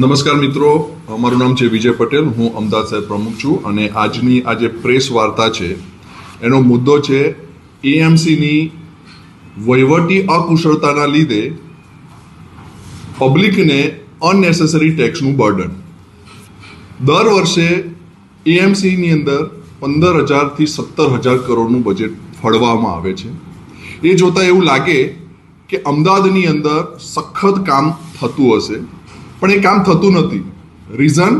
નમસ્કાર મિત્રો, મારું નામ છે વિજય પટેલ. હું અમદાવાદ શહેર પ્રમુખ છું અને આજની આ જે પ્રેસ વાર્તા છે એનો મુદ્દો છે એએમસીની વહીવટી અકુશળતાના લીધે પબ્લિકને અનનેસેસરી ટેક્સનું બર્ડન. દર વર્ષે એએમસીની અંદર 15,000 થી 17,000 કરોડનું બજેટ ફાળવવામાં આવે છે. એ જોતાં એવું લાગે કે અમદાવાદની અંદર સખત કામ થતું હશે, પણ એ કામ થતું નથી. રીઝન?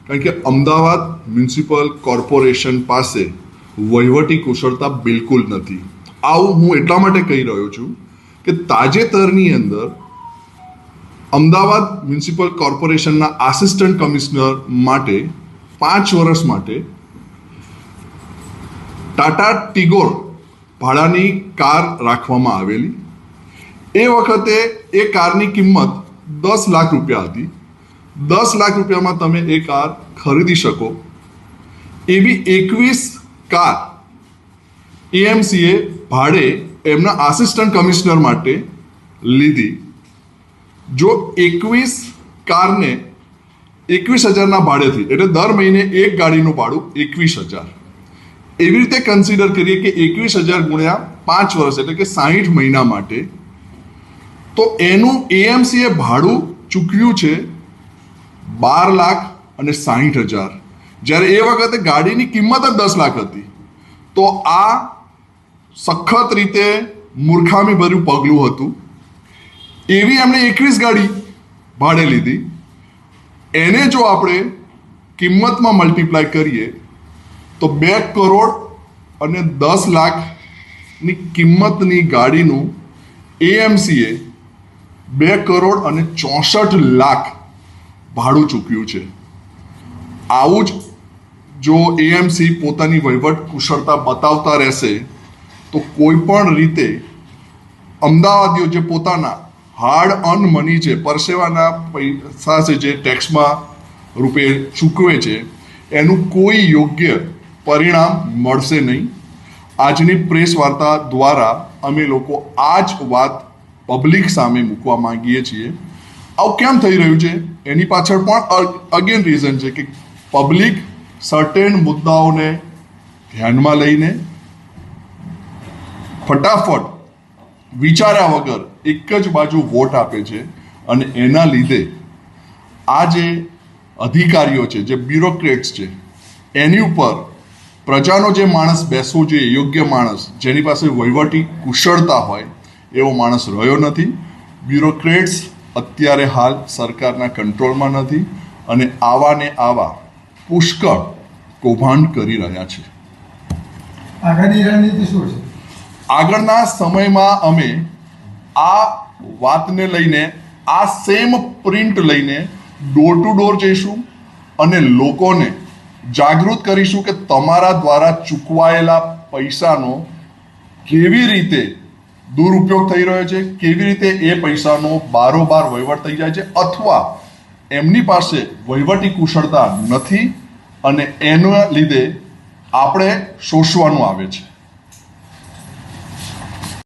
કારણ કે અમદાવાદ મ્યુનિસિપલ કોર્પોરેશન પાસે વહીવટી કુશળતા બિલકુલ નથી. આવું હું એટલા માટે કહી રહ્યો છું કે તાજેતરની અંદર અમદાવાદ મ્યુનિસિપલ કોર્પોરેશનના આસિસ્ટન્ટ કમિશનર માટે 5 વર્ષ માટે ટાટા ટિગોર ભાડાની કાર રાખવામાં આવેલી. એ વખતે એ કારની કિંમત 10 લાખ રૂપિયા હતી. 10 લાખ રૂપિયામાં તમે એ કાર ખરીદી શકો એવી 21 કાર એએમસીએ ભાડે એમના આસિસ્ટન્ટ કમિશનર માટે લીધી. જો 21 કારને 21,000ના ભાડેથી, એટલે દર મહિને એક ગાડીનું ભાડું 21,000, એવી રીતે કન્સિડર કરીએ કે 21,000 ગુણ્યા 5 વર્ષ એટલે કે 60 મહિના માટે, તો એનું એએમસીએ ભાડું ચૂક્યું છે 12,60,000, જ્યારે એ વખતે ગાડીની કિંમત જ 10 લાખ હતી. તો આ સખત રીતે મૂર્ખામીભર્યું પગલું હતું. એવી એમણે 21 ગાડી ભાડે લીધી. એને જો આપણે કિંમતમાં મલ્ટીપ્લાય કરીએ તો 2 કરોડ અને 10 લાખની કિંમતની ગાડીનું એએમસીએ 2 કરોડ અને 64 લાખ ભાડું ચૂક્યું છે. આવું જ જો એએમસી પોતાની વહીવટ કુશળતા બતાવતા રહેશે તો કોઈ પણ રીતે અમદાવાદીઓ જે પોતાના હાર્ડ અર્ન મની છે, પરસેવાના પૈસા છે, જે ટેક્સમાં રૂપે ચૂકવે છે, એનું કોઈ યોગ્ય પરિણામ મળશે નહીં. આજની પ્રેસ વાર્તા દ્વારા અમે લોકો આ જ વાત પબ્લિક સામે મૂકવા માંગીએ છીએ. આવું કેમ થઈ રહ્યું છે એની પાછળ પણ અગેન રીઝન છે કે પબ્લિક સર્ટેન મુદ્દાઓને ધ્યાનમાં લઈને ફટાફટ વિચાર્યા વગર એક જ બાજુ વોટ આપે છે અને એના લીધે આ જે અધિકારીઓ છે, જે બ્યુરોક્રેટ્સ છે, એની ઉપર પ્રજાનો જે માણસ બેસવો જોઈએ, યોગ્ય માણસ જેની પાસે વહીવટી કુશળતા હોય, એવો માણસ રહ્યો નથી. બ્યુરોક્રેટ્સ અત્યારે હાલ સરકારના કંટ્રોલમાં નથી અને આવા ને આવા પુષ્કળ કૌભાંડ કરી રહ્યા છે. આગળની રણનીતિ શું છે? આગળના સમયમાં અમે આ વાતને લઈને, આ સેમ પ્રિન્ટ લઈને ડોર ટુ ડોર જઈશું અને લોકોને જાગૃત કરીશું કે તમારા દ્વારા ચૂકવાયેલા પૈસાનો કેવી રીતે દુરુપયોગ થઈ રહ્યો છે, કેવી રીતે એ પૈસાનો બારોબાર વહીવટ થઈ જાય છે, અથવા એમની પાસે વહીવટી કુશળતા નથી અને એના લીધે આપણે શોષવાનું આવે છે.